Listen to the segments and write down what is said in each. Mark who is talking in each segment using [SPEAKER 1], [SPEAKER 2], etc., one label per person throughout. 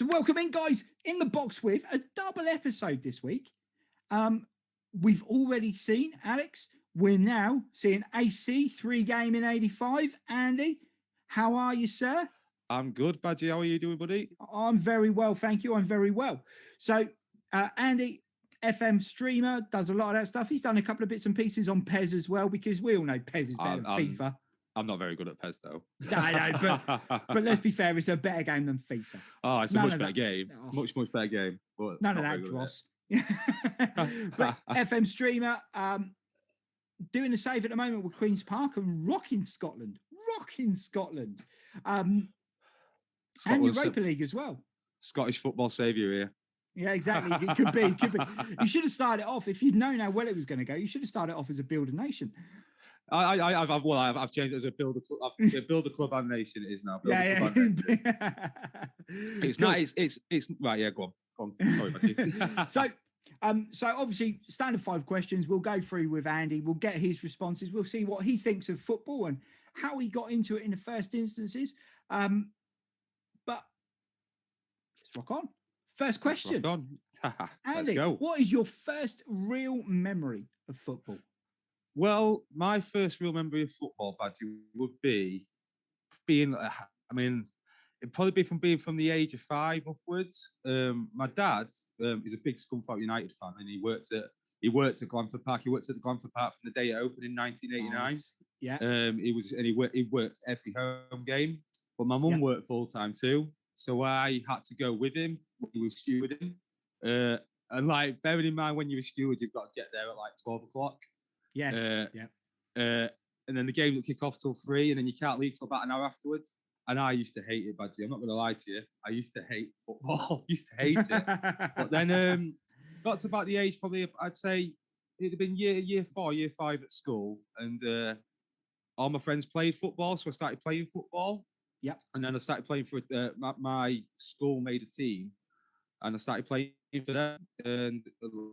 [SPEAKER 1] So welcome in, guys, in the box with a double episode this week. We've already seen, Alex, we're now seeing AC 3-game in 85. Andy, how are you, sir?
[SPEAKER 2] I'm good, Badgie. How are you doing, buddy?
[SPEAKER 1] I'm very well, thank you. I'm very well. So, Andy, FM streamer, does a lot of that stuff. He's done a couple of bits and pieces on PES as well, because we all know PES is better than FIFA.
[SPEAKER 2] I'm not very good at PES, though.
[SPEAKER 1] No, but let's be fair, it's a better game than FIFA.
[SPEAKER 2] Oh, it's a much better game. Much better game. But
[SPEAKER 1] none of that dross. But FM streamer, doing a save at the moment with Queen's Park and rocking Scotland. And Europa League as well.
[SPEAKER 2] Scottish football saviour here.
[SPEAKER 1] Yeah, exactly. It could be. You should have started it off, if you'd known how well it was going to go, you should have started it off as a builder nation.
[SPEAKER 2] I've changed it as a builder club. Builder club and nation it is now. It's not. It's right. Yeah, go on. Sorry, Matthew.
[SPEAKER 1] So obviously, standard 5 questions. We'll go through with Andy. We'll get his responses. We'll see what he thinks of football and how he got into it in the first instances. But let's rock on. First question. Andy, what is your first real memory of football?
[SPEAKER 2] Well, my first real memory of football, Badgie, would be being, it'd probably be from the age of 5 upwards. My dad is a big Scunthorpe United fan, and he worked at Glanford Park. He worked at the Glanford Park from the day it opened in 1989. Nice.
[SPEAKER 1] Yeah.
[SPEAKER 2] He worked every home game. But my mum worked full time too, so I had to go with him. He was stewarding, and like bearing in mind when you're a steward, you've got to get there at like 12 o'clock.
[SPEAKER 1] Yes.
[SPEAKER 2] And then the game will kick off till 3, and then you can't leave till about an hour afterwards. And I used to hate it, Badgie. I'm not going to lie to you. I used to hate football. Used to hate it. But then got to about the age, probably I'd say it'd have been year 4, year 5 at school, and all my friends played football, so I started playing football.
[SPEAKER 1] Yep.
[SPEAKER 2] And then I started playing for my school made a team, and I started playing for them, and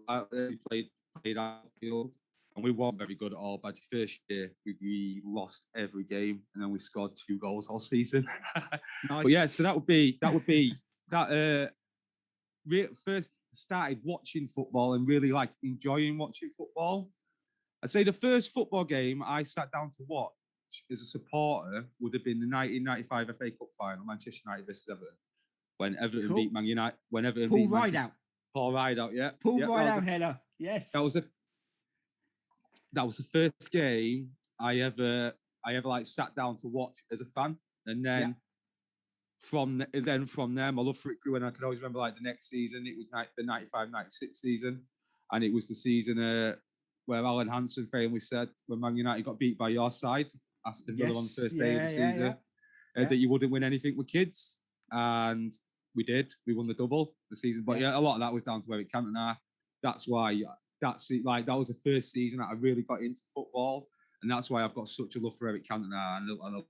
[SPEAKER 2] I played outfield. And we weren't very good at all. But the first year, we lost every game, and then we scored 2 goals all season.
[SPEAKER 1] Nice.
[SPEAKER 2] But yeah, so that would be that. First started watching football and really like enjoying watching football. I'd say the first football game I sat down to watch as a supporter would have been the 1995 FA Cup final, Manchester United versus Everton, when Everton beat Man United. When Everton beat Manchester. Paul Rideout, yeah.
[SPEAKER 1] Paul Rideout header, yes.
[SPEAKER 2] That was the first game I ever like sat down to watch as a fan, and then from there my love for it grew, and I can always remember like the next season. It was the 95-96 season, and it was the season where Alan Hansen famously said when Man United got beat by your side, Aston Villa on the first day of the season, that you wouldn't win anything with kids, and we did. We won the double the season, but a lot of that was down to Eric Cantona. That's why. That's it. Like that was the first season that I really got into football, and that's why I've got such a love for Eric Cantona and I love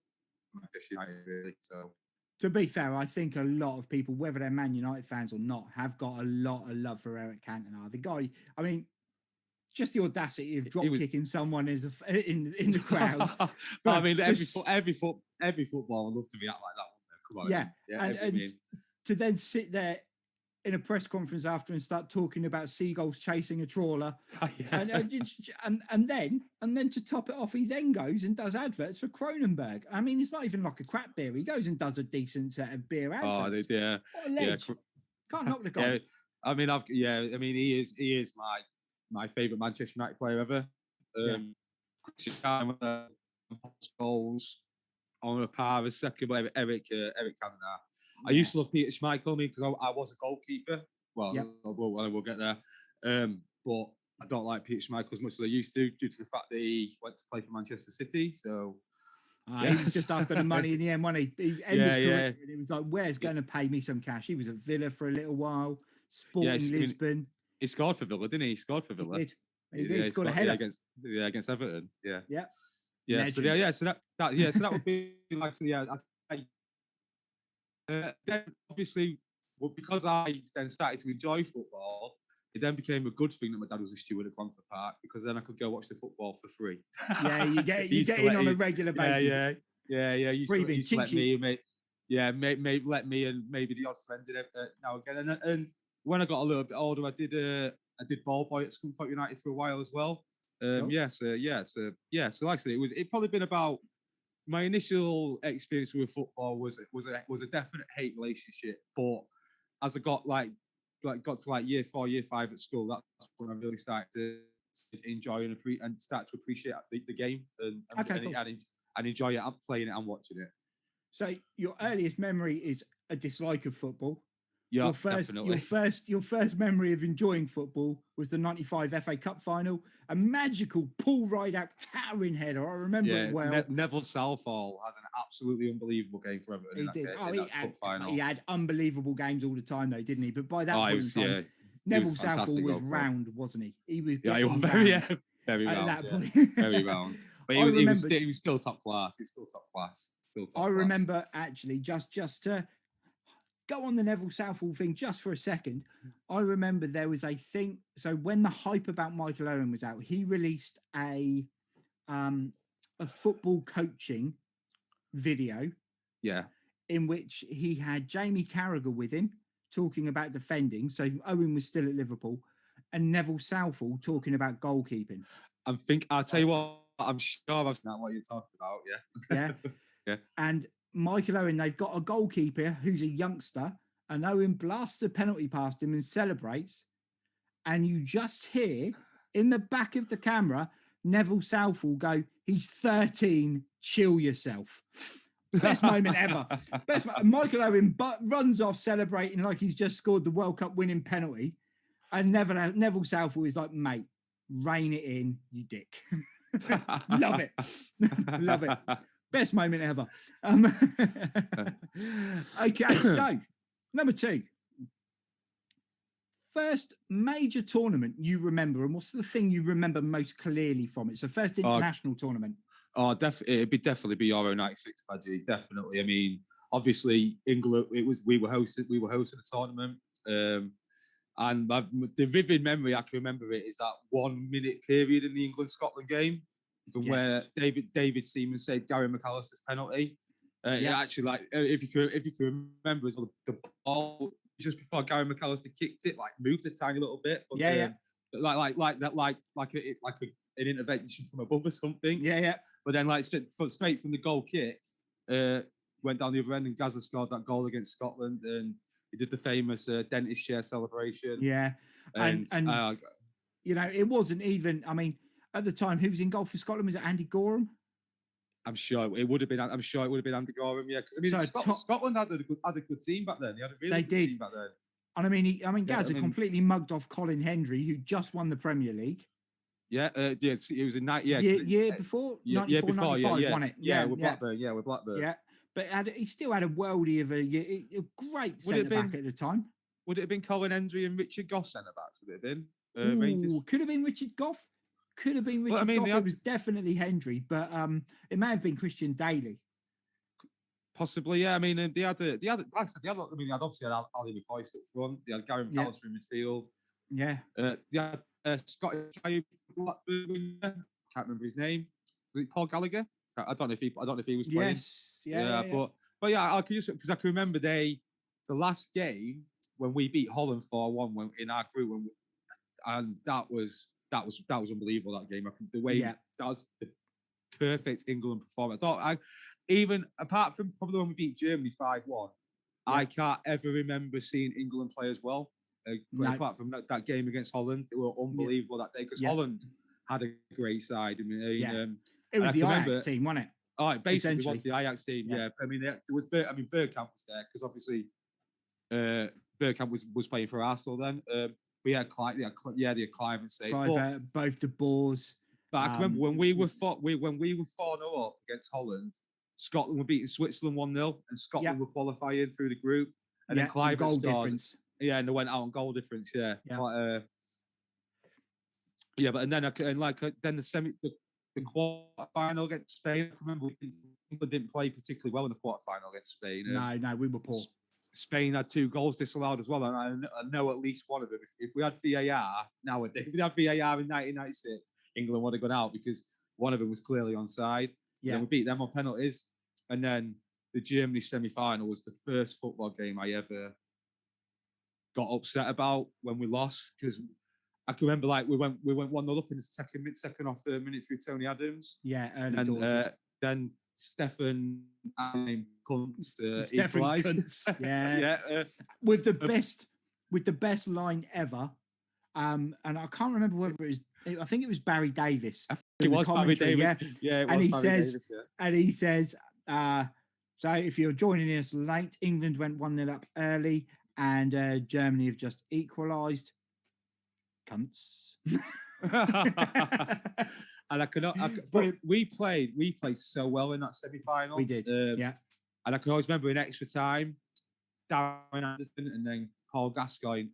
[SPEAKER 2] Manchester United really. So,
[SPEAKER 1] to be fair, I think a lot of people, whether they're Man United fans or not, have got a lot of love for Eric Cantona. The guy, I mean, just the audacity of drop kicking someone in the crowd.
[SPEAKER 2] I mean, every football would love to be out like that. Come on,
[SPEAKER 1] and to then sit there in a press conference after and start talking about seagulls chasing a trawler, and then to top it off, he then goes and does adverts for Kronenberg. I mean, it's not even like a crap beer. He goes and does a decent set of beer adverts. What a ledge. Can't knock the guy.
[SPEAKER 2] I mean, he is my favourite Manchester United player ever. Goals on a par as second, but Eric Cantona. I used to love Peter Schmeichel because I was a goalkeeper. Well, we'll get there. But I don't like Peter Schmeichel as much as I used to, due to the fact that he went to play for Manchester City. So
[SPEAKER 1] he was just after the money in the end, wasn't he? And he was like, "Where's going to pay me some cash?" He was at Villa for a little while, Sporting Lisbon.
[SPEAKER 2] He scored for Villa, didn't he? He scored for Villa.
[SPEAKER 1] He did. He scored a header
[SPEAKER 2] against Everton. Yeah.
[SPEAKER 1] So
[SPEAKER 2] that would be like then obviously, because I then started to enjoy football, it then became a good thing that my dad was a steward at Glanford Park, because then I could go watch the football for free.
[SPEAKER 1] Yeah, you get in on a regular basis.
[SPEAKER 2] Yeah. He used to let me and yeah, may let me and maybe the odd friend in it now again. And when I got a little bit older, I did ball boy at Scunthorpe United for a while as well.
[SPEAKER 1] Cool.
[SPEAKER 2] So like I said, it probably been about my initial experience with football was a definite hate relationship, but as I got got to year 4, year 5 at school, that's when I really started to enjoy and start to appreciate the game and enjoy it, playing it and watching it.
[SPEAKER 1] So your earliest memory is a dislike of football.
[SPEAKER 2] Yeah,
[SPEAKER 1] definitely. Your first memory of enjoying football was the '95 FA Cup final, a magical Paul Rideout towering header. I remember it well.
[SPEAKER 2] Neville Southall had an absolutely unbelievable game for Everton.
[SPEAKER 1] He did. He had unbelievable games all the time, though, didn't he? But by that point in time, Neville Southall was round, wasn't he? He was.
[SPEAKER 2] Yeah, he was very round. Very round. But he was still top class. He was still top class.
[SPEAKER 1] I remember actually just to go on the Neville Southall thing just for a second. I remember there was a thing. So when the hype about Michael Owen was out, he released a football coaching video.
[SPEAKER 2] Yeah.
[SPEAKER 1] In which he had Jamie Carragher with him talking about defending. So Owen was still at Liverpool, and Neville Southall talking about goalkeeping.
[SPEAKER 2] I'll tell you what, I'm sure that's not what you're talking about. Yeah.
[SPEAKER 1] Yeah.
[SPEAKER 2] Yeah.
[SPEAKER 1] And Michael Owen, they've got a goalkeeper who's a youngster, and Owen blasts a penalty past him and celebrates. And you just hear in the back of the camera, Neville Southall go, "He's 13, chill yourself." Best moment ever. Michael Owen runs off celebrating like he's just scored the World Cup winning penalty. And Neville Southall is like, "Mate, rein it in, you dick." Love it. Love it. Best moment ever. Okay, so number 2. First major tournament you remember, and what's the thing you remember most clearly from it? So first international tournament.
[SPEAKER 2] Oh, it'd definitely be Euro '96, Fadji. Definitely. I mean, obviously England. We were hosting the tournament. And the vivid memory I can remember it is that 1 minute period in the England-Scotland game, from where David Seaman saved Gary McAllister's penalty. Actually, if you can remember, as well, the ball just before Gary McAllister kicked it, moved a tiny little bit. But, an intervention from above or something.
[SPEAKER 1] Yeah.
[SPEAKER 2] But then, straight from the goal kick, went down the other end, and Gazza scored that goal against Scotland, and he did the famous dentist chair celebration.
[SPEAKER 1] Yeah, and it wasn't even. I mean, at the time, who was in goal for Scotland? Was it Andy Gorham?
[SPEAKER 2] I'm sure it would have been. I'm sure it would have been Andy Gorham. Yeah, because I mean, Scotland had a good team back then. They had a really good team back then.
[SPEAKER 1] And I mean, Gazza completely mugged off Colin Hendry, who just won the Premier League.
[SPEAKER 2] Yeah, it was in
[SPEAKER 1] year before.
[SPEAKER 2] Year before,
[SPEAKER 1] won it.
[SPEAKER 2] With Blackburn. Yeah, with Blackburn.
[SPEAKER 1] Yeah, but he still had a worldie of a great centre back at the time.
[SPEAKER 2] Would it have been Colin Hendry and Richard Goff centre backs? Would it have been?
[SPEAKER 1] Rangers? Could have been Richard Goff. Could have been Richard Goff. It was definitely Hendry, but it may have been Christian Daly.
[SPEAKER 2] Possibly, yeah. I mean, they had like I said, they had obviously had Ali McCoist up front. They had Gary McAllister in midfield.
[SPEAKER 1] Yeah.
[SPEAKER 2] They had Scottish guy, Blackburn. Can't remember his name. Was it Paul Gallagher? I don't know if he was playing.
[SPEAKER 1] Yes. Yeah.
[SPEAKER 2] But yeah, I can remember the last game when we beat Holland 4-1 in our group, and that was unbelievable. That game, the way that was the perfect England performance. I thought even apart from probably when we beat Germany 5-1, I can't ever remember seeing England play as well. Apart from that game against Holland, they were unbelievable that day because Holland had a great side. I mean,
[SPEAKER 1] it was the Ajax team, wasn't it?
[SPEAKER 2] Oh, it basically was the Ajax team. Yeah. I mean, there was Bergkamp was there because obviously Bergkamp was playing for Arsenal then. We had Clive, Clive and Say.
[SPEAKER 1] Both the Boers.
[SPEAKER 2] But I remember when we were 4-0 up against Holland, Scotland were beating Switzerland 1-0, and Scotland were qualifying through the group, and then Clive
[SPEAKER 1] goal
[SPEAKER 2] scored.
[SPEAKER 1] Difference.
[SPEAKER 2] Yeah, and they went out on goal difference. Yeah. But then the quarter final against Spain. I remember England didn't play particularly well in the quarter final against Spain.
[SPEAKER 1] No, we were poor.
[SPEAKER 2] Spain had 2 goals disallowed as well, and I know at least one of them. If we had VAR nowadays, if we had VAR in 1996, England would have gone out because one of them was clearly onside. Yeah, we beat them on penalties, and then the Germany semi-final was the first football game I ever got upset about when we lost, because I can remember like we went 1-0 up in the second off minute through Tony Adams.
[SPEAKER 1] Yeah,
[SPEAKER 2] and then Stefan Kuntz
[SPEAKER 1] Stefan
[SPEAKER 2] equalised.
[SPEAKER 1] Kuntz, yeah,
[SPEAKER 2] yeah,
[SPEAKER 1] with the best line ever. And I can't remember whether it was. I think it was Barry Davis.
[SPEAKER 2] It was Barry Davis.
[SPEAKER 1] Yeah,
[SPEAKER 2] it was
[SPEAKER 1] and
[SPEAKER 2] Barry Davis. Yeah.
[SPEAKER 1] And he says, so if you're joining us late, England went 1-0 up early, and Germany have just equalised. Cunts.
[SPEAKER 2] And I cannot. But we played so well in that semi-final.
[SPEAKER 1] We did. Yeah.
[SPEAKER 2] And I can always remember in extra time, Darren Anderson and then Paul Gascoigne.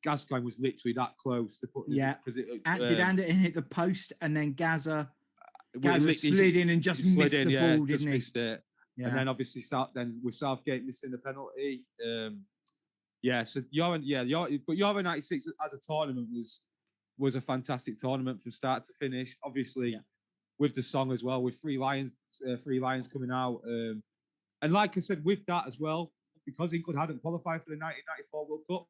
[SPEAKER 2] Gascoigne was literally that close to putting.
[SPEAKER 1] Yeah.
[SPEAKER 2] Because
[SPEAKER 1] did Anderson hit the post, and then Gaza slid in and just missed the ball, didn't he?
[SPEAKER 2] Missed it. Yeah. And then obviously with Southgate missing the penalty. So Euro 96 as a tournament was a fantastic tournament from start to finish. Obviously, with the song as well, with Three Lions coming out, and like I said, with that as well, because England hadn't qualified for the 1994 World Cup.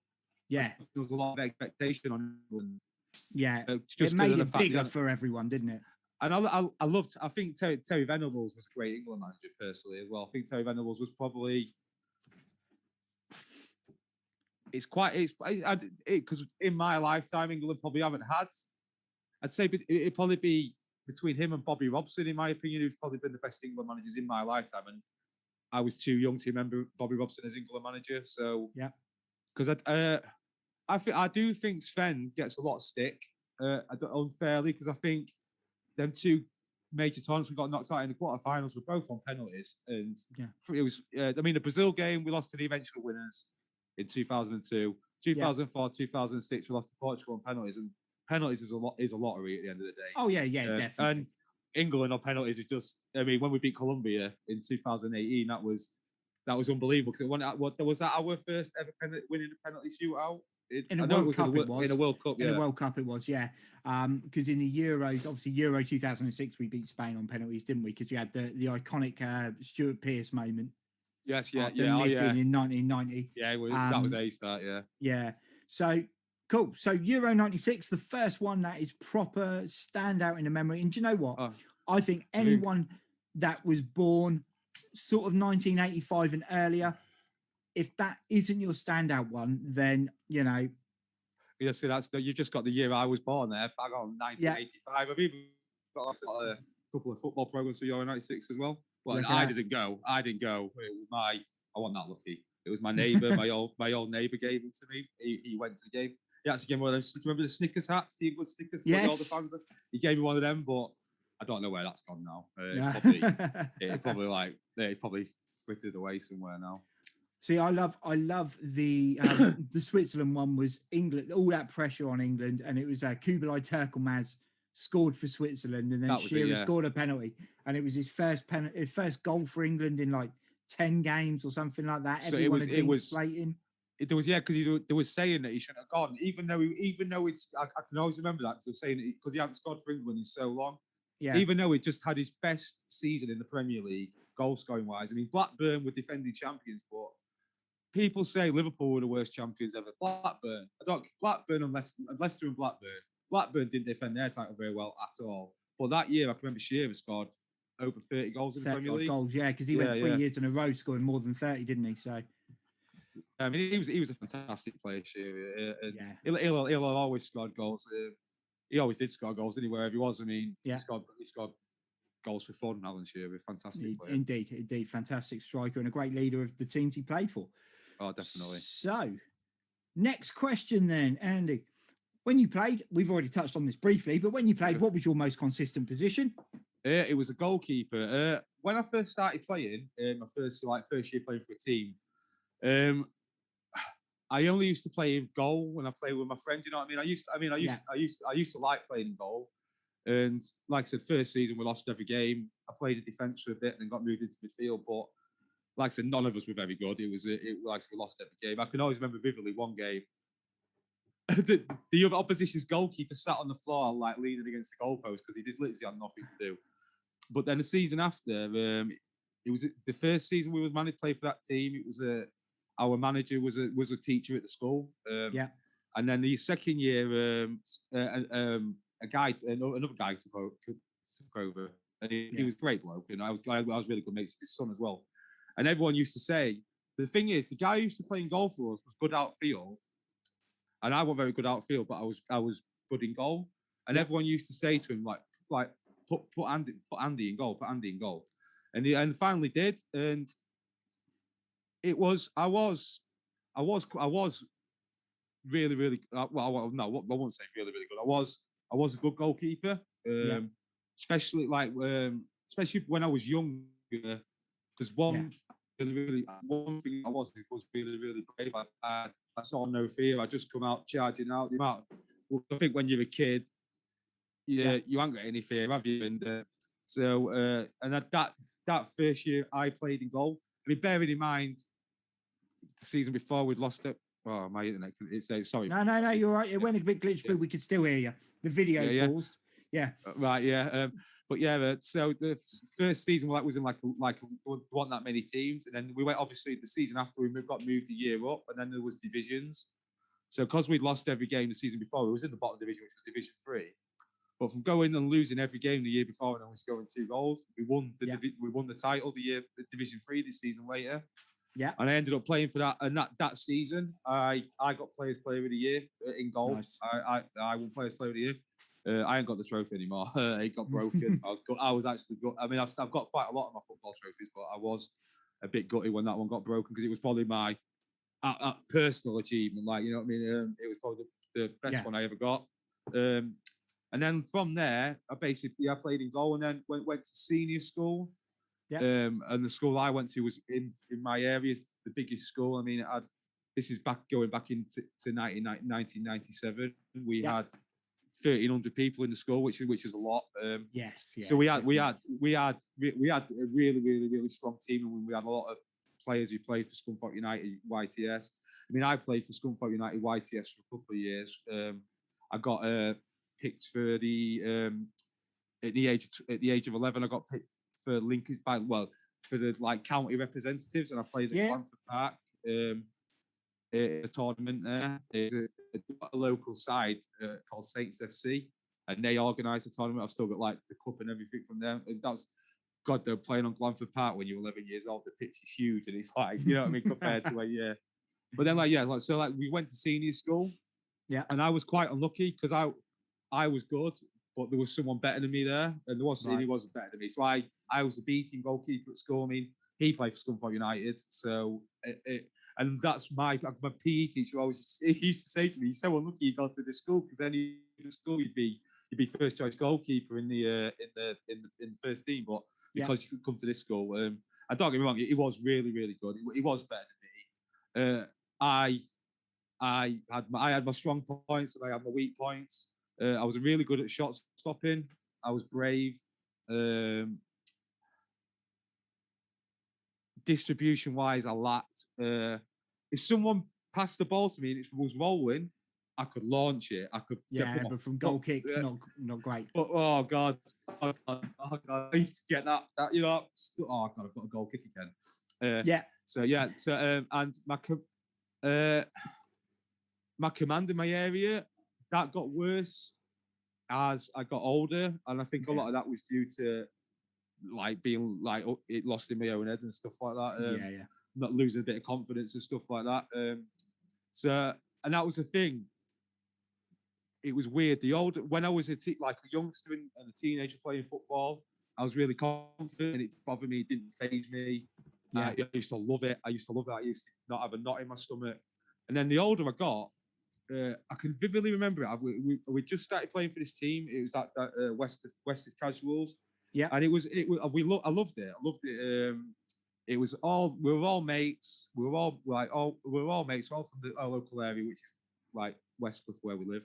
[SPEAKER 1] Yeah,
[SPEAKER 2] there was a lot of expectation on England.
[SPEAKER 1] Yeah, it made it bigger for everyone, didn't it?
[SPEAKER 2] And I loved. I think Terry Venables was a great England manager personally as well. I think Terry Venables was probably. It's because in my lifetime, England probably haven't had. I'd say it'd probably be between him and Bobby Robson, in my opinion, who's probably been the best England managers in my lifetime. And I was too young to remember Bobby Robson as England manager. So
[SPEAKER 1] yeah,
[SPEAKER 2] because I do think Sven gets a lot of stick, unfairly, because I think them two major tournaments we got knocked out in the quarterfinals were both on penalties, and it was. The Brazil game we lost to the eventual winners in 2002, 2004, 2006 we lost to Portugal on penalties, and penalties is a lottery at the end of the day.
[SPEAKER 1] Oh yeah, definitely.
[SPEAKER 2] And England on penalties is just. I mean, when we beat Colombia in 2018, that was unbelievable, because was that our first ever winning a penalty shootout.
[SPEAKER 1] In a World Cup, it was.
[SPEAKER 2] In a World Cup, yeah.
[SPEAKER 1] In a World Cup, it was, yeah. Because in the Euros, obviously Euro 2006, we beat Spain on penalties, didn't we? Because you had the iconic Stuart Pearce moment.
[SPEAKER 2] Yes,
[SPEAKER 1] in 1990.
[SPEAKER 2] Yeah, that was a start, yeah.
[SPEAKER 1] Yeah. So cool. So Euro 96, the first one that is proper standout in the memory. And do you know what? I think anyone that was born sort of 1985 and earlier, if that isn't your standout one, then
[SPEAKER 2] Yeah, see, you just got the year I was born there, back on 1985. I've even got a couple of football programs for Euro 96 as well. Well, I didn't go. It was I wasn't that lucky. It was my neighbour, my old neighbour gave them to me. He went to the game. He actually gave me one of those. Do you remember the Snickers hats? Steve Wood Snickers.
[SPEAKER 1] Yes.
[SPEAKER 2] All the fans. He gave me one of them, but I don't know where that's gone now. It probably frittered away somewhere now.
[SPEAKER 1] See, I love the the Switzerland one. Was England, all that pressure on England, and it was Kubilay Turkelmaz scored for Switzerland, and then Shearer scored a penalty, and it was his first goal for England in like 10 games or something like that.
[SPEAKER 2] So
[SPEAKER 1] Everyone
[SPEAKER 2] it was
[SPEAKER 1] slating.
[SPEAKER 2] There was because they were saying that he shouldn't have gone, even though it's I can always remember that, because they were saying because he hadn't scored for England in so long.
[SPEAKER 1] Yeah.
[SPEAKER 2] Even though he just had his best season in the Premier League, goal scoring wise. I mean, Blackburn were defending champions, but people say Liverpool were the worst champions ever. Blackburn and Leicester and Blackburn didn't defend their title very well at all. But that year, I can remember Shearer scored over 30 goals in the Premier League.
[SPEAKER 1] Goals, yeah, because he went 3 years in a row scoring more than 30, didn't he? So,
[SPEAKER 2] I mean, he was a fantastic player, Shearer. He'll always scored goals. He always did score goals anywhere he was. I mean, he scored goals for fun, Alan Shearer. Fantastic player.
[SPEAKER 1] Indeed, fantastic striker and a great leader of the teams he played for.
[SPEAKER 2] Oh, definitely.
[SPEAKER 1] So, next question then, Andy. When you played, we've already touched on this briefly, but when you played, what was your most consistent position?
[SPEAKER 2] It was a goalkeeper. When I first started playing, my first year playing for a team, I only used to play in goal when I played with my friends. You know what I mean? I used to like playing in goal. And like I said, first season we lost every game. I played a defence for a bit and then got moved into midfield. But like I said, none of us were very good. We lost every game. I can always remember vividly one game. the other opposition's goalkeeper sat on the floor like leaning against the goalpost because he literally had nothing to do. But then the season after, it was the first season we were managed to play for that team. It was our manager was a teacher at the school.
[SPEAKER 1] Yeah.
[SPEAKER 2] And then the second year, a guy, another guy took over, and he was a great bloke. And I was really good mates with his son as well. And everyone used to say, the thing is, the guy who used to play in goal for us was good outfield, and I wasn't very good outfield, but I was good in goal. And everyone used to say to him like put Andy in goal, put Andy in goal, and he finally did. And it was I was really well. No, I won't say really good. I was a good goalkeeper, especially especially when I was younger. Because one thing I was really brave. I saw no fear. I just come out charging out. I think when you're a kid, you haven't got any fear, have you? And and that first year I played in goal. I mean, bearing in mind the season before we'd lost it. Oh, my internet. It's sorry.
[SPEAKER 1] No, you're right. It went a bit glitched, but we could still hear you. The video paused. Yeah.
[SPEAKER 2] Right. Yeah. But yeah. So the first season was in like wasn't that many teams, and then we went. Obviously, the season after we got moved a year up, and then there was divisions. So because we'd lost every game the season before, we was in the bottom division, which was Division 3. But from going and losing every game the year before and only scoring 2 goals, we won the title the Division 3 this season later.
[SPEAKER 1] Yeah.
[SPEAKER 2] And I ended up playing for that. And that season, I got Players Player of the Year in goal. Nice. I won Players Player of the Year. I ain't got the trophy anymore. It got broken. I was actually good. I mean, I've got quite a lot of my football trophies, but I was a bit gutted when that one got broken because it was probably my personal achievement. Like, you know what I mean? It was probably the best one I ever got. And then from there, I played in goal and then went to senior school. Yeah. And the school I went to was in my area, the biggest school. I mean, this is going back into 1997. We had 1,300 people in the school, which is a lot.
[SPEAKER 1] Yes. Yeah,
[SPEAKER 2] so we had a really, really, really strong team, and we had a lot of players who played for Scunthorpe United YTS. I mean, I played for Scunthorpe United YTS for a couple of years. I got picked for at the age of 11. I got picked for Lincoln, for the county representatives, and I played at Blandford Park a tournament there. There's a local side called Saints FC, and they organised a tournament. I've still got the cup and everything from them. And they're playing on Blandford Park when you're 11 years old. The pitch is huge, and it's you know what I mean, compared to But then we went to senior school, and I was quite unlucky because I was good, but there was someone better than me there, and he wasn't better than me. So I was the B-team goalkeeper at school. I mean, he played for Scunthorpe United, so and that's my PE teacher he used to say to me, "You're so unlucky you got to this school because then in school you'd be first choice goalkeeper in the first team, but because you could come to this school, and don't get me wrong, it was really, really good. It was better than me. I had my strong points and I had my weak points. I was really good at shot stopping. I was brave. Distribution wise, I lacked. If someone passed the ball to me and it was rolling, I could launch it. I could.
[SPEAKER 1] But from goal kick, not great.
[SPEAKER 2] But oh god, I used to get that oh god, I've got a goal kick again. So and my command in my area that got worse as I got older, and I think a lot of that was due to being it lost in my own head and stuff like that. Not losing a bit of confidence and stuff like that. And that was the thing. It was weird. When I was a youngster and a teenager playing football, I was really confident. And it bothered me. It didn't faze me. I used to love it. I used to not have a knot in my stomach. And then the older I got, I can vividly remember it. We just started playing for this team. It was at West of Casuals. Yeah, and I loved it. I loved it. It was we were all mates. We were all mates, all from our local area, which is Westcliff, where we live.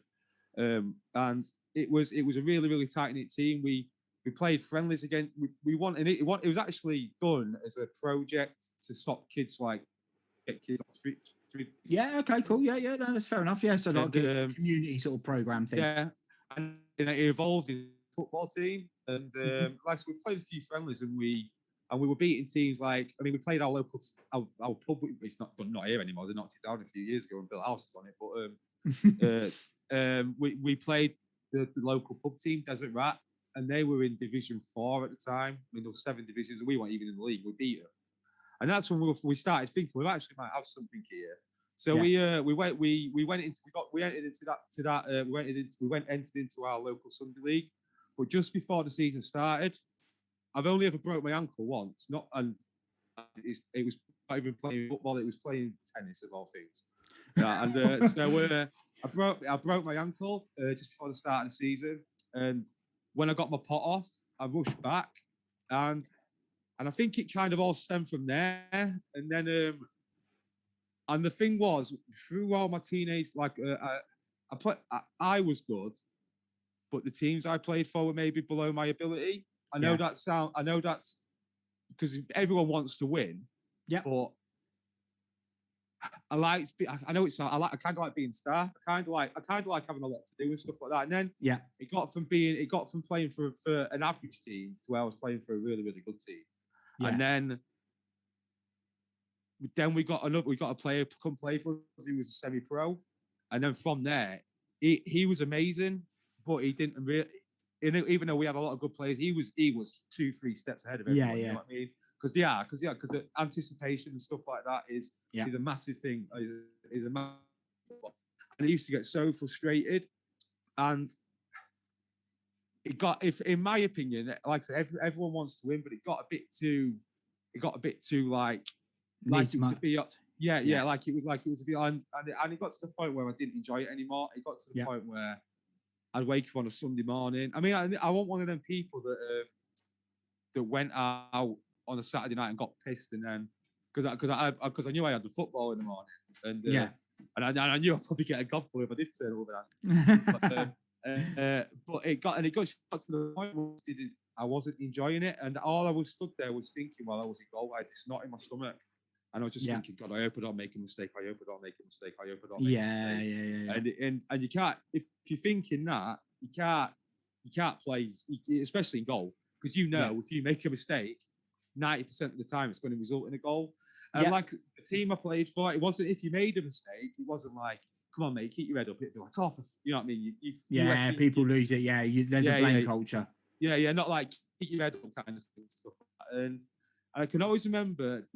[SPEAKER 2] And it was a really, really tight knit team. We played friendlies again. We won, and it was actually done as a project to stop kids get kids off street.
[SPEAKER 1] Yeah. Okay. Cool. Yeah. No, that's fair enough. Yeah. So a community sort of program thing.
[SPEAKER 2] Yeah, and it evolved in football team, and we played a few friendlies, and and we were beating teams like, I mean, we played our local, our pub. It's not here anymore. They knocked it down a few years ago and built houses on it. But we played the local pub team, Desert Rat, and they were in Division 4 at the time. I mean, there was 7 divisions, and we weren't even in the league. We beat them, and that's when we started thinking we actually might have something here. So we entered into our local Sunday league, but just before the season started, I've only ever broke my ankle once. It was not even playing football; it was playing tennis of all things. Yeah, and so I broke my ankle just before the start of the season, and when I got my pot off, I rushed back, and I think it kind of all stemmed from there. And then, and the thing was, through all my teenage, like I was good, but the teams I played for were maybe below my ability. I know that's because everyone wants to win.
[SPEAKER 1] Yeah.
[SPEAKER 2] But I kind of like being star. I kind of like having a lot to do and stuff like that. And then it got from playing for an average team to where I was playing for a really, really good team. Yeah. And then we got a player to come play for us. He was a semi-pro, and then from there, he was amazing, but he didn't really. Even though we had a lot of good players, he was 2-3 steps ahead of everyone. You know what I mean? Because the anticipation and stuff like that is a massive thing. Is a massive, and I used to get so frustrated, and in my opinion, like I said, everyone wants to win, but it got a bit too like it was a bit, like it was a bit, and it got to the point where I didn't enjoy it anymore. It got to the point where I'd wake up on a Sunday morning. I mean, I want one of them people that went out on a Saturday night and got pissed, and then because I knew I had the football in the morning, and I knew I'd probably get a gobful if I did turn over that. But it got to the point where I wasn't enjoying it, and all I was stood there was thinking while I was in goal, I had this knot in my stomach. And I was just thinking, God, I hope I don't make a mistake. I hope I don't make a mistake. I hope I don't make a mistake. Yeah. And you can't, if you're thinking that, you can't play, especially in goal, because if you make a mistake, 90% of the time it's going to result in a goal. And like the team I played for, it wasn't, if you made a mistake, it wasn't like, come on, mate, keep your head up. It'd be like, you know what I mean?
[SPEAKER 1] People lose it. There's a blame culture.
[SPEAKER 2] Yeah, not like keep your head up kind of stuff. And I can always remember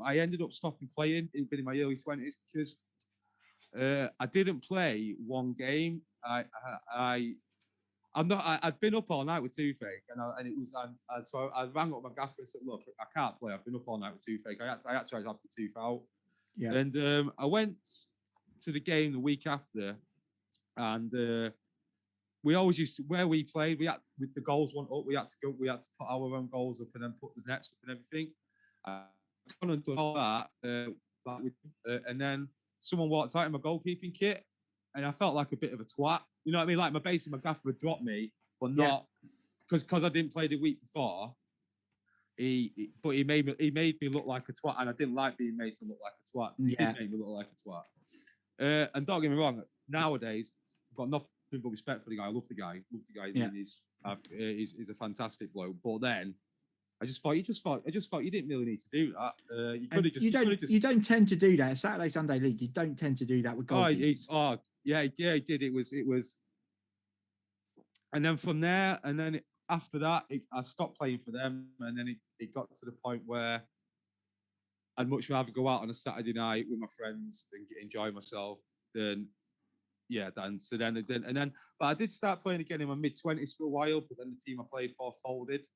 [SPEAKER 2] I ended up stopping playing. It'd been in my early 20s because I didn't play one game. I'd been up all night with toothache, so I rang up my gaffer and said, "Look, I can't play. I've been up all night with toothache. I actually have the tooth out." Yeah. And I went to the game the week after, and we always used to, where we played, with the goals went up, we had to put our own goals up and then put the nets up and everything. And done all that, and then someone walked out in my goalkeeping kit, and I felt like a bit of a twat. You know what I mean? Like my gaffer had dropped me, but not because I didn't play the week before. He made me look like a twat, and I didn't like being made to look like a twat. He did make me look like a twat. And don't get me wrong, nowadays I've got nothing but respect for the guy. I love the guy. Yeah. He's a fantastic bloke. But then I just thought you didn't really need to do that.
[SPEAKER 1] You don't tend to do that. Saturday Sunday league. You don't tend to do that with goalkeepers.
[SPEAKER 2] He did. It was. And then from there, after that, I stopped playing for them, and then it got to the point where I'd much rather go out on a Saturday night with my friends and enjoy myself than. But I did start playing again in my mid-20s for a while. But then the team I played for folded,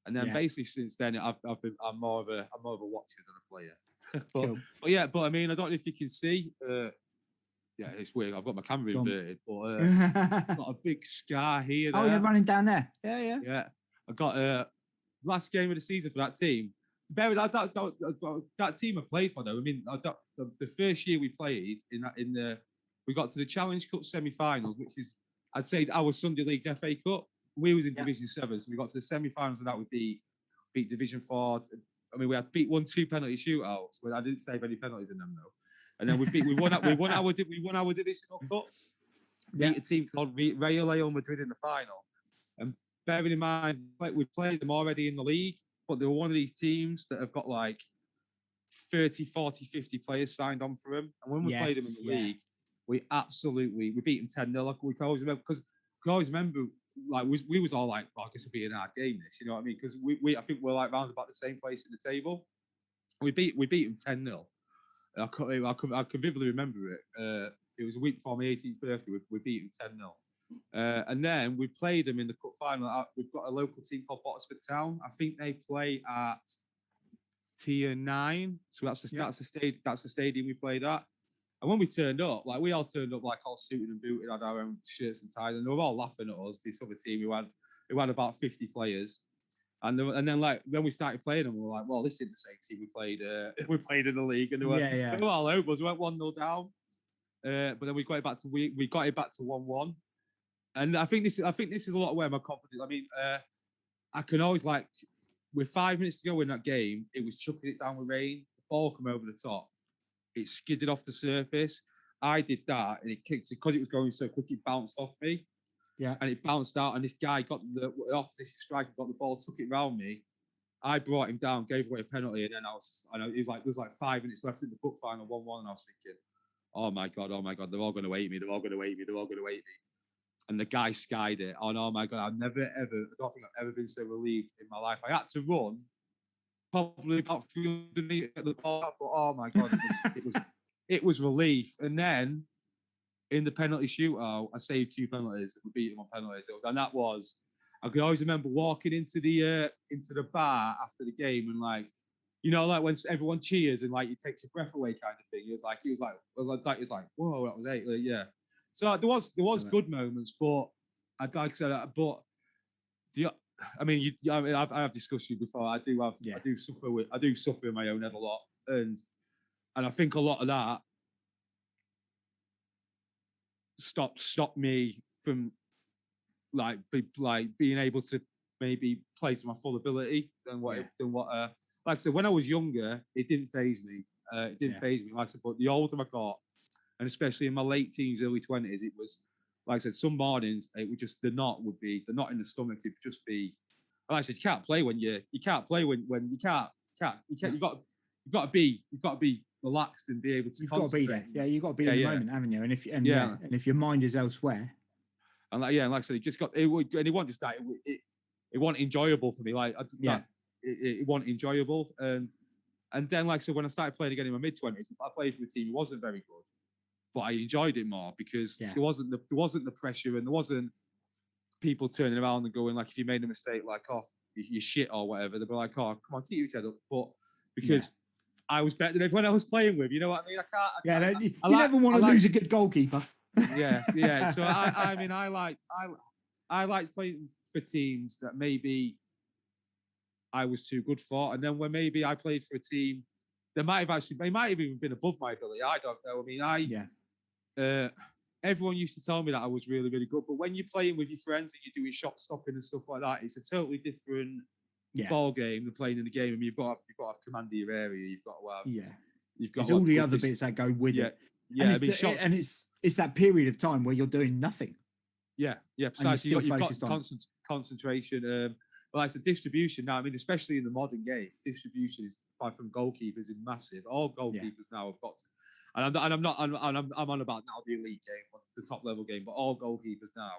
[SPEAKER 2] and then basically since then I'm more of a watcher than a player. But I mean, I don't know if you can see. It's weird. I've got my camera inverted, but I've got a big scar here.
[SPEAKER 1] Oh, you're running down there. Yeah.
[SPEAKER 2] Yeah, I got last game of the season for that team. That team I played for, though. I mean, the first year we played we got to the Challenge Cup semi-finals, which is, I'd say, our Sunday League's FA Cup. We was in Division 7, so we got to the semi-finals, and that would beat Division 4. I mean, we had won 2 penalty shootouts, but I didn't save any penalties in them though. And then we won our Divisional Cup. Beat a team called Real Madrid in the final. And bearing in mind, we played them already in the league, but they were one of these teams that have got like 30, 40, 50 players signed on for them. And when we played them in the league, we beat them 10-0. Like we can always remember, because I always remember, like we was all like, well, I guess it'll be an hard game, this, you know what I mean? Because I think we're like round about the same place in the table. We beat them 10-0. I can vividly remember it. It was a week before my 18th birthday. We beat them 10-0. And then we played them in the cup final. We've got a local team called Bottisford Town. I think they play at Tier 9. So that's the stadium we played at. And when we turned up, like we all turned up like all suited and booted, had our own shirts and ties, and they were all laughing at us. This other team who had about 50 players. And then we started playing them. We were like, well, this isn't the same team we played in the league, and they were all over us. We went 1-0 down, but then we got it back to 1-1. And I think this is a lot of where my confidence. I mean, I can always, like, with 5 minutes to go in that game, it was chucking it down with rain. The ball came over the top. It skidded off the surface. I did that, and it kicked it because it was going so quick. It bounced off me.
[SPEAKER 1] Yeah.
[SPEAKER 2] And it bounced out, and this guy got the opposition striker, got the ball, took it round me. I brought him down, gave away a penalty, and then it was like there was like 5 minutes left in the cup final, 1-1, and I was thinking, oh my god, they're all going to hate me. And the guy skied it. Oh, oh my god, I don't think I've ever been so relieved in my life. I had to run probably about 300 meters at the ball, but oh my god, it was relief. And then in the penalty shootout, I saved 2 penalties. We beat them on penalties, and that was. I can always remember walking into the bar after the game, and like, you know, like when everyone cheers and like it takes your breath away, kind of thing. It was like, whoa, that was it. Like, yeah. So there was good moments, but I'd like to say that. But I've discussed you before. I do suffer in my own head a lot, and I think a lot of that stopped me from like being able to maybe play to my full ability than what like I said, when I was younger, it didn't faze me. Faze me. Like I said, but the older I got, and especially in my late teens, early 20s, it was, like I said, some mornings it would just they're not in the stomach. It'd just be, like I said, you can't play when you can't play when you can't. You've got to be relaxed and be able to.
[SPEAKER 1] You've got to be there. Yeah, you've got to be in the moment, haven't you? And if your mind is elsewhere.
[SPEAKER 2] And like I said, it just got it wasn't just that it wasn't enjoyable for me. Like it wasn't enjoyable, and then like so when I started playing again in my mid-20s, I played for a team who wasn't very good, but I enjoyed it more because there wasn't the pressure, and there wasn't people turning around and going like, if you made a mistake, like, oh, you shit or whatever, they'd be like, oh, come on, keep your head up. But because I was better than everyone I was playing with, you know what I mean?
[SPEAKER 1] You never want to lose a good goalkeeper.
[SPEAKER 2] Yeah. So I liked playing for teams that maybe I was too good for, and then when maybe I played for a team that might have even been above my ability. I don't know. I mean, everyone used to tell me that I was really, really good, but when you're playing with your friends and you're doing shot stopping and stuff like that, it's a totally different ball game than playing in the game. I mean, you've got to have command of your area. You've got to have you've got
[SPEAKER 1] all the other bits that go with it.
[SPEAKER 2] Yeah,
[SPEAKER 1] and it's that period of time where you're doing nothing.
[SPEAKER 2] Yeah. Precisely. You've got concentration. Well, it's a distribution now. I mean, especially in the modern game, distribution is from goalkeepers is massive. All goalkeepers now have got to, and I'm on about now the elite game, the top level game, but all goalkeepers now.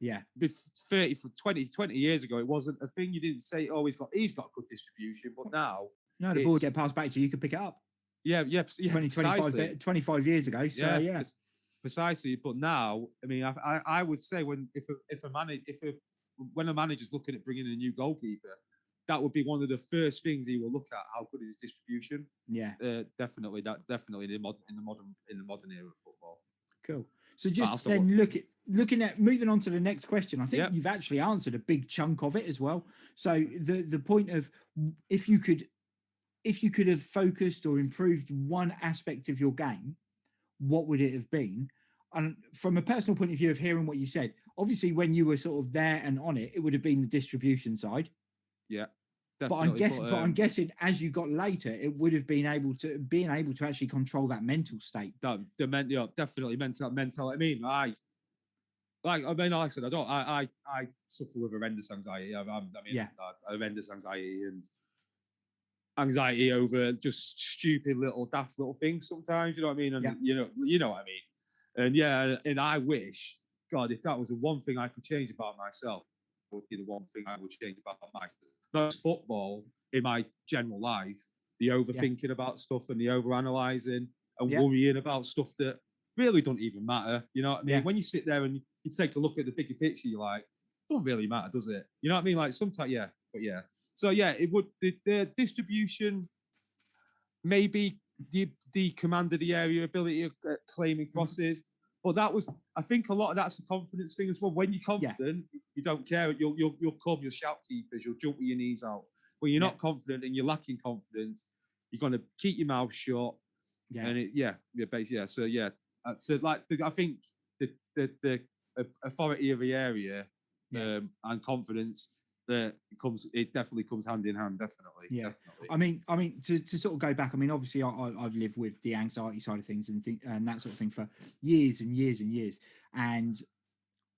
[SPEAKER 1] Yeah.
[SPEAKER 2] 20 years ago, it wasn't a thing. You didn't say, oh, he's got good distribution, but now
[SPEAKER 1] the ball get passed back to you, you can pick it up.
[SPEAKER 2] Yeah.
[SPEAKER 1] 25 years ago. So
[SPEAKER 2] precisely. But now, I mean, I would say when a manager's looking at bringing in a new goalkeeper, that would be one of the first things he will look at. How good is his distribution?
[SPEAKER 1] Yeah,
[SPEAKER 2] definitely in the modern era of football.
[SPEAKER 1] Cool. So just then looking at moving on to the next question. I think you've actually answered a big chunk of it as well. So the point of if you could have focused or improved one aspect of your game, what would it have been? And from a personal point of view of hearing what you said, obviously when you were sort of there and on it, it would have been the distribution side.
[SPEAKER 2] Yeah,
[SPEAKER 1] definitely. But I'm guessing as you got later, it would have been able to actually control that mental state.
[SPEAKER 2] Definitely mental. I mean, like I said, I suffer with horrendous anxiety. Horrendous anxiety, and anxiety over just stupid little daft little things sometimes. You know what I mean? And you know what I mean. And yeah, and I wish, God, if that was the one thing I could change about myself, would be the one thing I would change about myself. Not just football, in my general life, the overthinking about stuff and the overanalyzing and worrying about stuff that really don't even matter. You know what I mean? When you sit there and you take a look at the bigger picture, you're like, it don't really matter, does it? You know what I mean? Like sometimes, So it would the distribution, maybe the command of the area, ability of claiming crosses. But that was, I think, a lot of that's a confidence thing as well. When you're confident, you don't care. You'll come, you'll shout keepers, you'll jump with your knees out. When you're not confident and you're lacking confidence, you're going to keep your mouth shut. And basically. So like, I think the authority of the area and confidence it definitely comes hand in hand. Definitely.
[SPEAKER 1] I mean, to sort of go back. I mean, obviously, I've lived with the anxiety side of things and that sort of thing for years and years and years. And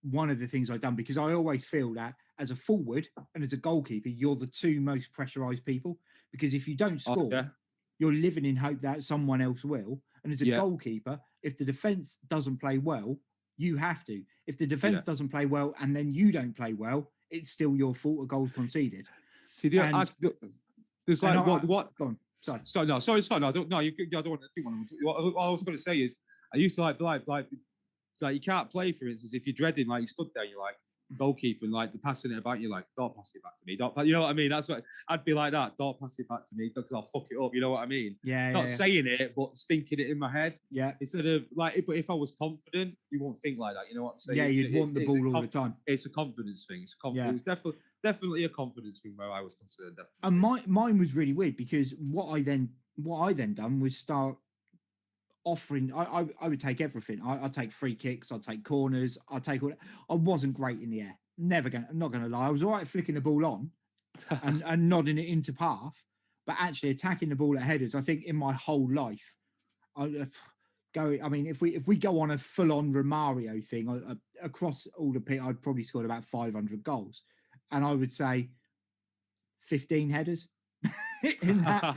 [SPEAKER 1] one of the things I've done, because I always feel that as a forward and as a goalkeeper, you're the two most pressurized people. Because if you don't score, you're living in hope that someone else will. And as a goalkeeper, if the defense doesn't play well, you have to. If the defense doesn't play well and then you don't play well, it's still your fault of goals conceded.
[SPEAKER 2] See, there's like what?
[SPEAKER 1] Go on. Sorry.
[SPEAKER 2] Sorry. No, I don't want to think what I was going to say is I used to like you can't play, for instance, if you're dreading, like you stood there, you're like goalkeeper and like the passing it about, you're like, don't pass it back to me. You know what I mean? That's what I'd be like that. Don't pass it back to me because I'll fuck it up. You know what I mean? Not saying it, but thinking it in my head.
[SPEAKER 1] Yeah.
[SPEAKER 2] Instead of like, but if I was confident, you won't think like that. You know what I'm saying?
[SPEAKER 1] Yeah, you'd want the ball all the time.
[SPEAKER 2] It's a confidence thing. It was definitely a confidence thing where I was concerned. Definitely.
[SPEAKER 1] And mine was really weird because what I then done was start offering. I would take everything. I'd take free kicks. I'd take corners. I'd take all. I wasn't great in the air. I'm not going to lie. I was all right flicking the ball on and nodding it into path, but actually attacking the ball at headers. I think in my whole life, I mean, if we go on a full-on Romario thing across all the pit, I'd probably scored about 500 goals, and I would say 15 headers. In that,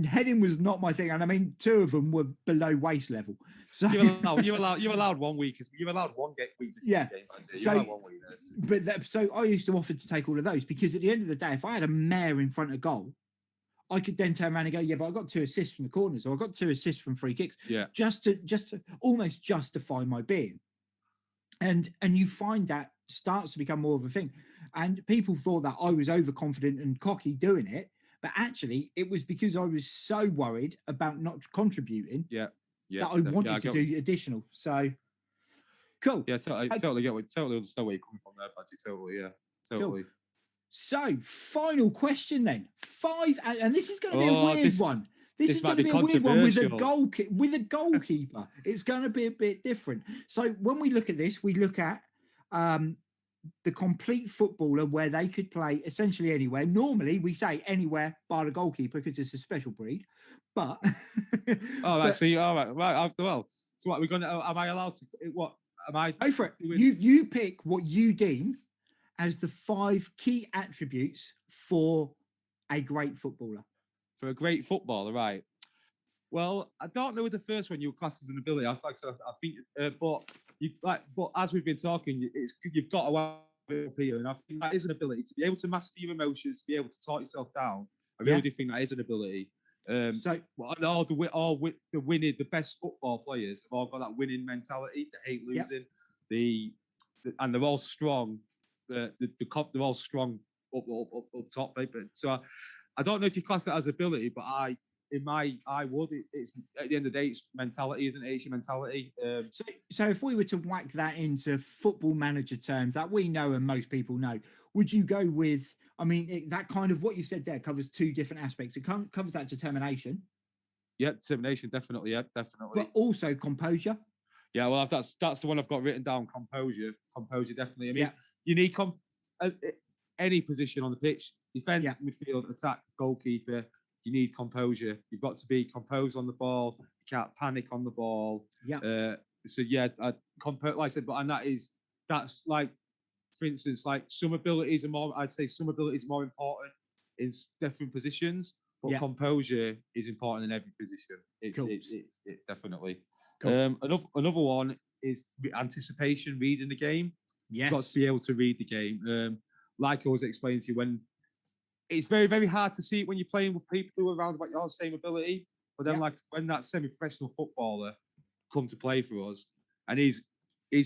[SPEAKER 1] heading was not my thing, and I mean, 2 of them were below waist level. So
[SPEAKER 2] you allowed 1 week. You allowed 1 weakness.
[SPEAKER 1] Yeah.
[SPEAKER 2] Allowed 1 weakness.
[SPEAKER 1] So I used to offer to take all of those because at the end of the day, if I had a mare in front of goal, I could then turn around and go, yeah, but I got 2 assists from the corners, or I got 2 assists from free kicks.
[SPEAKER 2] Yeah.
[SPEAKER 1] Just to almost justify my being. And you find that starts to become more of a thing. And people thought that I was overconfident and cocky doing it, but actually it was because I was so worried about not contributing that I wanted to do additional. So cool.
[SPEAKER 2] Yeah, I totally understand where you're coming from there, Badgie. Totally.
[SPEAKER 1] Cool. So final question then. 5, and this is going to be a weird one. This is going to be a weird one with a goalkeeper. It's going to be a bit different. So when we look at this, we look at the complete footballer where they could play essentially anywhere. Normally, we say anywhere bar the goalkeeper because it's a special breed. But
[SPEAKER 2] all right. Well, so what we're going to? Am I allowed to? What am I?
[SPEAKER 1] Go for it. You pick what you deem as the 5 key attributes for a great footballer.
[SPEAKER 2] For a great footballer, right? Well, I don't know with the first one you class as an ability. I think, but as we've been talking, you've got to have it up here, and I think that is an ability to be able to master your emotions, to be able to talk yourself down. I really do think that is an ability. The best football players have all got that winning mentality. They hate losing. And they're all strong. They're all strong up top. So I don't know if you class that as ability, but I would. It's at the end of the day, it's mentality, isn't it? It's your mentality.
[SPEAKER 1] So if we were to whack that into football manager terms that we know and most people know, would you go with? I mean, that kind of what you said there covers 2 different aspects. It covers that determination.
[SPEAKER 2] Yeah, determination, definitely. Yeah, definitely.
[SPEAKER 1] But also composure.
[SPEAKER 2] Yeah, well, that's the one I've got written down. Composure, definitely. I mean, you need any position on the pitch: defense, midfield, attack, goalkeeper. You need composure. You've got to be composed on the ball. You can't panic on the ball.
[SPEAKER 1] Yeah.
[SPEAKER 2] Like I said, but that's like, for instance, like some abilities are more. I'd say some abilities are more important in different positions, but
[SPEAKER 1] Yeah.
[SPEAKER 2] composure is important in every position.
[SPEAKER 1] Cool.
[SPEAKER 2] It definitely.
[SPEAKER 1] Cool.
[SPEAKER 2] Another one is anticipation, reading the game.
[SPEAKER 1] Yes.
[SPEAKER 2] You've got to be able to read the game. Like I was explaining to you, when it's very, very hard to see it when you're playing with people who are around about your same ability. But then, like when that semi-professional footballer come to play for us, and his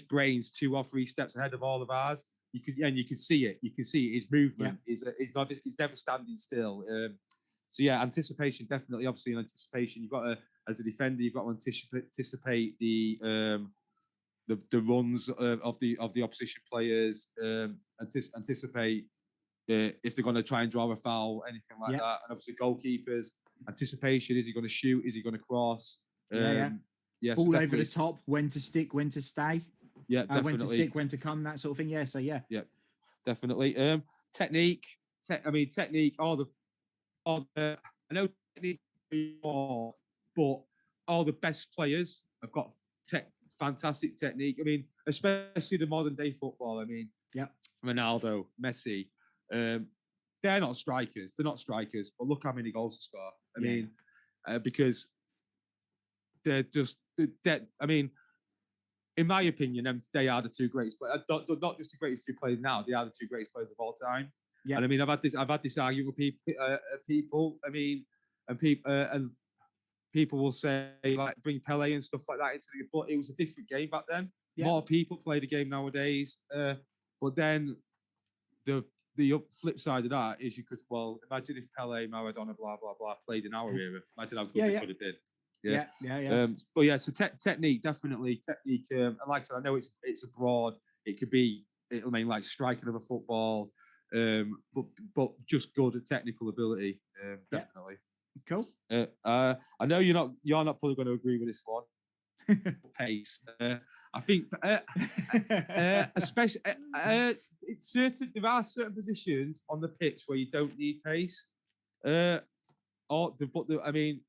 [SPEAKER 2] brain's 2 or 3 steps ahead of all of ours, you can see it. You can see it. His movement is he's never standing still. So yeah, anticipation definitely. Obviously, in anticipation, you've got to, as a defender, you've got to anticipate the runs of the opposition players. Anticipate if they're going to try and draw a foul, anything like that. And obviously, goalkeepers, anticipation: is he going to shoot? Is he going to cross?
[SPEAKER 1] Yes, all over the top. When to stick? When to stay?
[SPEAKER 2] Yeah, definitely.
[SPEAKER 1] When to stick? When to come? That sort of thing. Yeah. So yeah.
[SPEAKER 2] Yeah, definitely. Technique. Technique. I know technique, but all the best players have got fantastic technique. I mean, especially the modern day football. I mean, Ronaldo, Messi. They're not strikers. But look how many goals they score. I mean, because they're just. I mean, in my opinion, they are the 2 greatest players. Not just the greatest 2 players now. They are the 2 greatest players of all time. Yeah. And I mean, I've had this argument with people. I mean, and people will say like bring Pele and stuff like that into the. But it was a different game back then. Yeah. More people play the game nowadays. But then the flip side of that is you could imagine if Pele, Maradona, blah blah blah played in our era. Imagine how good they could have been. Yeah. But yeah, so technique, definitely technique. And like I said, I know it's abroad. It could be. I mean, like striking of a football. But just good at technical ability, definitely.
[SPEAKER 1] Cool.
[SPEAKER 2] I know you're not probably going to agree with this one. Pace. I think, especially there are certain positions on the pitch where you don't need pace. I mean,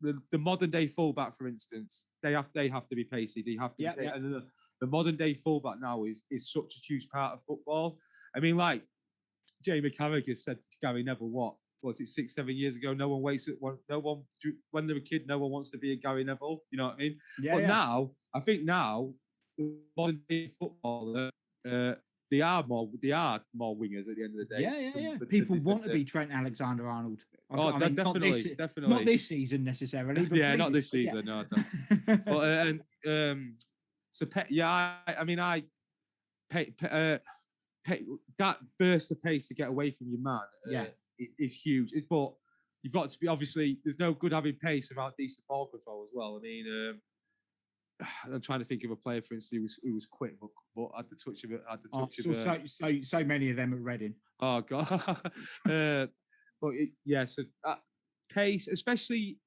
[SPEAKER 2] the modern day fullback, for instance, they have to be pacey. They have to. And the modern day fullback now is such a huge part of football. I mean, like. Jamie Carragher said to Gary Neville, what was it 6-7 years ago? No one waits. No one when they're a kid, no one wants to be a Gary Neville. You know what I mean? But now, I think the modern day footballer, they are more wingers at the end of the day.
[SPEAKER 1] People want to be Trent Alexander-Arnold.
[SPEAKER 2] Definitely.
[SPEAKER 1] Not this season necessarily. But
[SPEAKER 2] not this season. No, but that burst of pace to get away from your man is huge. But you've got to be, obviously, there's no good having pace without decent ball control as well. I mean, I'm trying to think of a player, for instance, who was quick, but at the touch of it,
[SPEAKER 1] so many of them at Reading.
[SPEAKER 2] Oh God! So pace, especially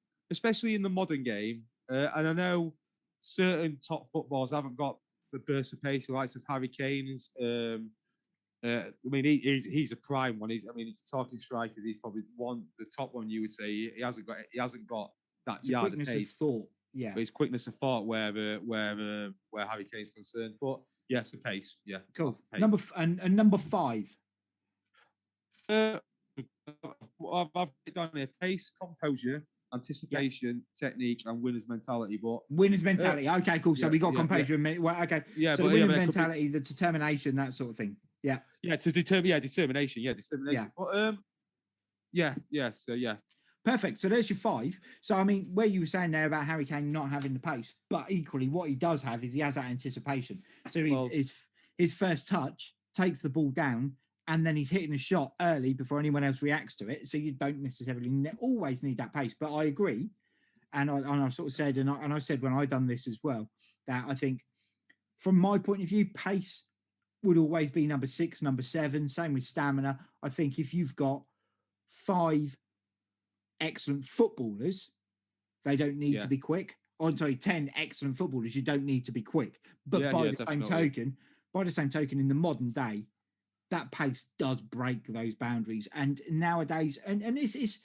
[SPEAKER 2] in the modern game, and I know certain top footballers haven't got the burst of pace, the likes of Harry Kane. I mean, he's a prime one. If you're talking strikers, he's probably the top one. You would say he hasn't got that yard of pace.
[SPEAKER 1] Thought, yeah.
[SPEAKER 2] But his quickness of thought, where Harry Kane's concerned. But yes, the pace, yeah.
[SPEAKER 1] Cool.
[SPEAKER 2] Pace.
[SPEAKER 1] Number 5.
[SPEAKER 2] I've done here: pace, composure, anticipation, technique, and winner's mentality. But
[SPEAKER 1] winner's mentality. Okay, cool. So we got composure. Okay.
[SPEAKER 2] Yeah,
[SPEAKER 1] so the winner's mentality, the determination, that sort of thing. Yeah.
[SPEAKER 2] Yeah, to determination. Yeah, determination.
[SPEAKER 1] Yeah.
[SPEAKER 2] But So yeah.
[SPEAKER 1] Perfect. So there's your 5. So I mean, where you were saying there about Harry Kane not having the pace, but equally what he does have is he has that anticipation. So his first touch takes the ball down, and then he's hitting a shot early before anyone else reacts to it. So you don't necessarily always need that pace. But I agree, and I sort of said, and I said when I done this as well, that I think from my point of view, pace would always be number 6, number 7. Same with stamina. I think if you've got 5 excellent footballers, they don't need to be quick. 10 excellent footballers, you don't need to be quick. But by the same token, in the modern day, that pace does break those boundaries. And nowadays, and it's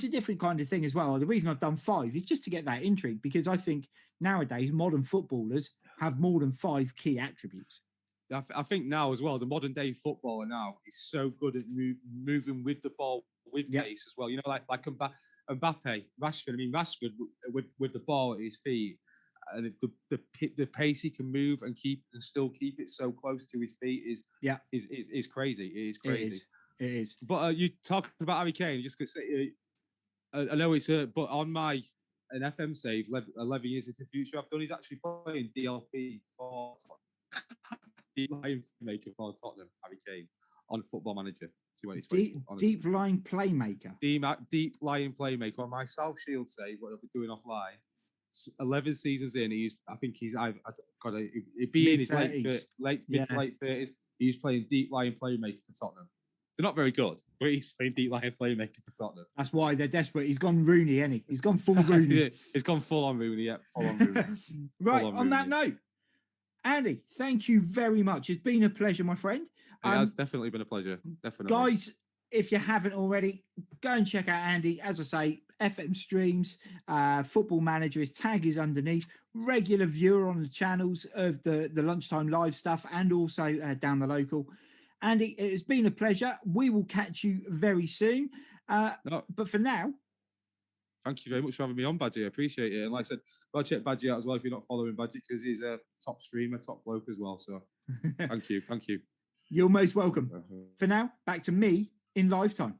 [SPEAKER 1] a different kind of thing as well. The reason I've done 5 is just to get that intrigue, because I think nowadays modern footballers have more than 5 key attributes.
[SPEAKER 2] I think now as well, the modern day footballer now is so good at moving with the ball with pace as well. You know, like Mbappe, Rashford. I mean, Rashford with the ball at his feet, and the pace he can move and still keep it so close to his feet is crazy. It is crazy.
[SPEAKER 1] It is.
[SPEAKER 2] But you talking about Harry Kane? Just because I know it's but on an FM save 11 years into the future I've done. He's actually playing DLP for deep line playmaker for Tottenham. Harry Kane on Football Manager 2020.
[SPEAKER 1] Deep line playmaker.
[SPEAKER 2] Deep line playmaker on my South Shield save. What I'll be doing offline. 11 seasons in, I've got it'd be in his mid to late 30s. He's playing deep line playmaker for Tottenham. They're not very good, but he's playing deep line playmaker for Tottenham.
[SPEAKER 1] That's why they're desperate. He's gone Rooney, hasn't he? He's gone full Rooney.
[SPEAKER 2] Yeah, he's gone full on Rooney. Yeah, full on Rooney.
[SPEAKER 1] Right, on that note, Andy, thank you very much. It's been a pleasure, my friend.
[SPEAKER 2] It has definitely been a pleasure. Definitely.
[SPEAKER 1] Guys, if you haven't already, go and check out Andy. As I say, FM streams, Football Manager, his tag is underneath. Regular viewer on the channels of the lunchtime live stuff and also down the local. Andy, it has been a pleasure. We will catch you very soon. But for now,
[SPEAKER 2] thank you very much for having me on, Badgie. I appreciate it. And like I said, go check Badgie out as well if you're not following Badgie, because he's a top streamer, top bloke as well. So thank you.
[SPEAKER 1] You're most welcome. For now, back to me in Lifetime.